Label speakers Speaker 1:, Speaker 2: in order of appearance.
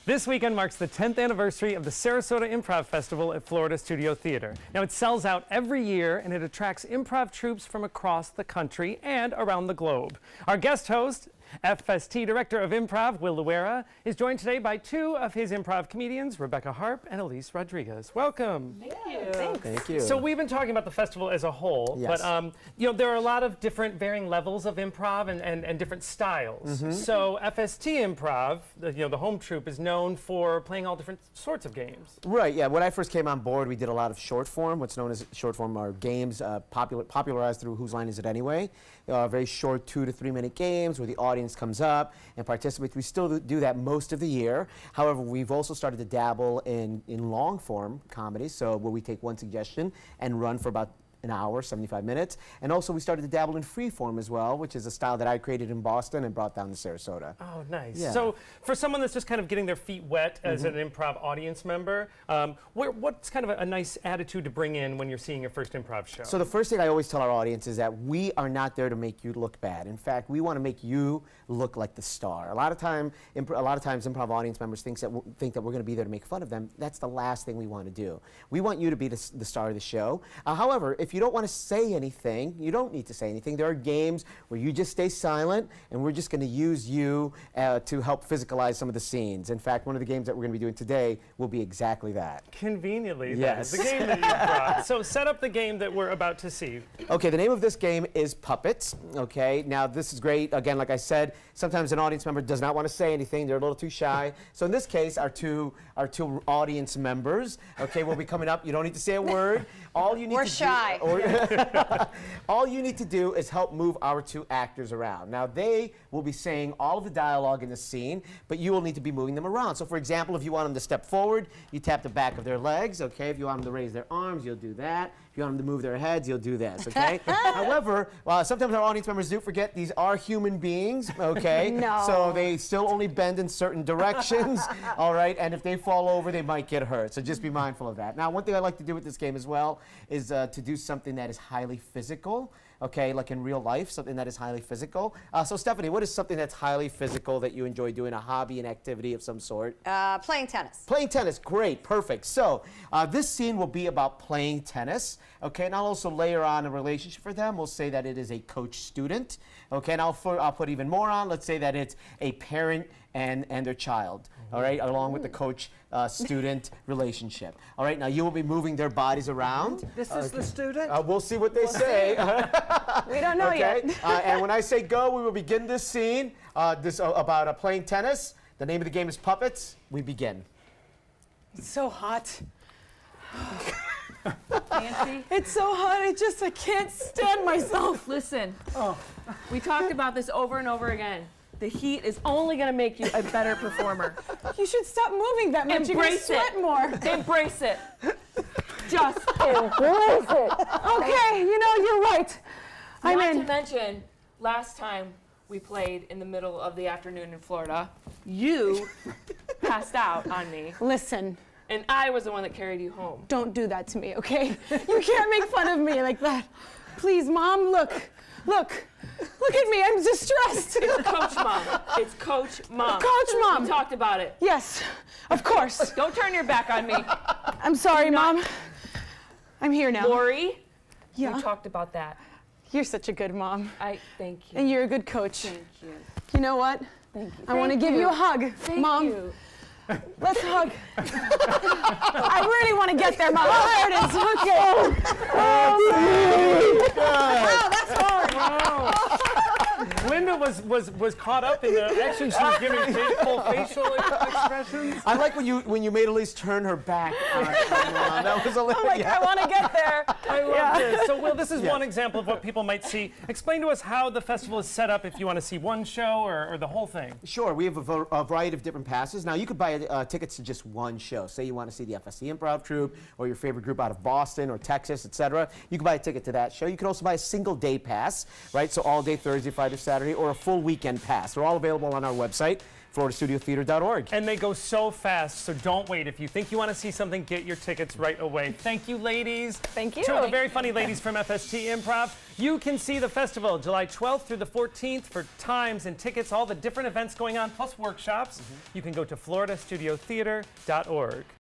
Speaker 1: This weekend marks the 10th anniversary of the Sarasota Improv Festival at Florida Studio Theater. Now, it sells out every year, and it attracts improv troupes from across the country and around the globe. Our guest host, FST Director of Improv, Will Luera, is joined today by two of his improv comedians, Rebecca Harp and Elise Rodriguez. Welcome.
Speaker 2: Thank you. Thanks.
Speaker 3: Thank you.
Speaker 1: So we've been talking about the festival as a whole,
Speaker 3: yes.
Speaker 1: but there are a lot of different varying levels of improv and different styles. So FST Improv, the home troupe, is known for playing all different sorts of games.
Speaker 3: Right, yeah. When I first came on board, we did a lot of short form. What's known as short form are games popularized through Whose Line Is It Anyway? Very short 2 to 3 minute games where the audience comes up and participates. We still do that most of the year. However, we've also started to dabble in long form comedy, so where we take one suggestion and run for about an hour, 75 minutes. And also we started to dabble in free form as well, which is a style that I created in Boston and brought down to Sarasota.
Speaker 1: Oh, nice.
Speaker 3: Yeah.
Speaker 1: So for someone that's just kind of getting their feet wet as an improv audience member, what's kind of a nice attitude to bring in when you're seeing your first improv show?
Speaker 3: So the first thing I always tell our audience is that we are not there to make you look bad. In fact, we want to make you look like the star. A lot of times improv audience members think that we're going to be there to make fun of them. That's the last thing we want to do. We want you to be the star of the show. However, if you don't want to say anything, you don't need to say anything. There are games where you just stay silent, and we're just going to use you to help physicalize some of the scenes. In fact, one of the games that we're going to be doing today will be exactly that.
Speaker 1: Conveniently,
Speaker 3: yes.
Speaker 1: That is the game that you brought. So set up the game that we're about to see.
Speaker 3: Okay, the name of this game is Puppets. Okay, now this is great. Again, like I said, sometimes an audience member does not want to say anything. They're a little too shy. So in this case, our two audience members, okay, will be coming up. You don't need to say a word. All you need
Speaker 2: We're
Speaker 3: to
Speaker 2: shy.
Speaker 3: all you need to do is help move our two actors around. Now, they will be saying all of the dialogue in the scene, but you will need to be moving them around. So, for example, if you want them to step forward, you tap the back of their legs, okay? If you want them to raise their arms, you'll do that. If you want them to move their heads, you'll do this, okay? However, sometimes our audience members do forget these are human beings, okay?
Speaker 2: No.
Speaker 3: So they still only bend in certain directions, all right? And if they fall over, they might get hurt. So just be mindful of that. Now, one thing I like to do with this game as well is to do something that is highly physical, okay, like in real life, something that is highly physical. So Stephanie, what is something that's highly physical that you enjoy doing, a hobby, an activity of some sort?
Speaker 2: Playing tennis.
Speaker 3: Playing tennis, great, perfect. So this scene will be about playing tennis, okay, and I'll also layer on a relationship for them. We'll say that it is a coach-student, okay, and I'll put even more on. Let's say that it's a parent and their child, all right, along with the coach-student relationship. All right, now you will be moving their bodies around.
Speaker 4: This is the student?
Speaker 3: We'll see what they say.
Speaker 2: We don't know
Speaker 3: okay?
Speaker 2: yet.
Speaker 3: And when I say go, we will begin this scene about playing tennis. The name of the game is Puppets. We begin.
Speaker 4: It's so hot.
Speaker 5: Nancy,
Speaker 4: It's so hot, I can't stand myself.
Speaker 5: listen. We talked about this over and over again. The heat is only going to make you a better performer.
Speaker 4: You should stop moving that much. You're gonna
Speaker 5: Embrace
Speaker 4: sweat
Speaker 5: it.
Speaker 4: more.
Speaker 5: Embrace it. Just embrace it.
Speaker 4: Okay, you're right. I'm
Speaker 5: Not to
Speaker 4: in.
Speaker 5: mention, last time we played in the middle of the afternoon in Florida, you passed out on me,
Speaker 4: Listen,
Speaker 5: and I was the one that carried you home.
Speaker 4: don't do that to me, okay? You can't make fun of me like that. Please, Mom, look at me, I'm distressed.
Speaker 5: It's Coach Mom. It's Coach Mom.
Speaker 4: Coach Mom.
Speaker 5: We talked about it.
Speaker 4: Yes, of course.
Speaker 5: Don't turn your back on me.
Speaker 4: I'm sorry,
Speaker 5: not-
Speaker 4: Mom. I'm here now.
Speaker 5: Lori,
Speaker 4: Yeah.
Speaker 5: we talked about that.
Speaker 4: You're such a good mom,
Speaker 5: Thank you.
Speaker 4: and you're a good coach.
Speaker 5: Thank you.
Speaker 4: You know what?
Speaker 5: Thank you.
Speaker 4: I want to give you a hug,
Speaker 5: Thank
Speaker 4: Mom.
Speaker 5: you.
Speaker 4: Let's hug. I really want to get there, Mom. Oh, there it is. Okay. Oh, that's hard.
Speaker 1: Wow. Linda was caught up in the action. She was giving full facial expressions.
Speaker 3: I like when you made Elise turn her back on Mom. That was a little.
Speaker 4: I'm like, I want to get there.
Speaker 1: I love this. So, Will, this is one example of what people might see. Explain to us how the festival is set up if you want to see one show or the whole thing.
Speaker 3: Sure, we have a variety of different passes. Now, you could buy tickets to just one show. Say you want to see the FSC Improv Troupe or your favorite group out of Boston or Texas, etc. You can buy a ticket to that show. You can also buy a single day pass, right? So all day Thursday, Friday, Saturday, or a full weekend pass. They're all available on our website. FloridaStudioTheater.org.
Speaker 1: And they go so fast, so don't wait. If you think you want to see something, get your tickets right away. Thank you, ladies.
Speaker 2: Thank you.
Speaker 1: Two of the very funny ladies from FST Improv. You can see the festival July 12th through the 14th for times and tickets, all the different events going on, plus workshops. You can go to FloridaStudioTheater.org.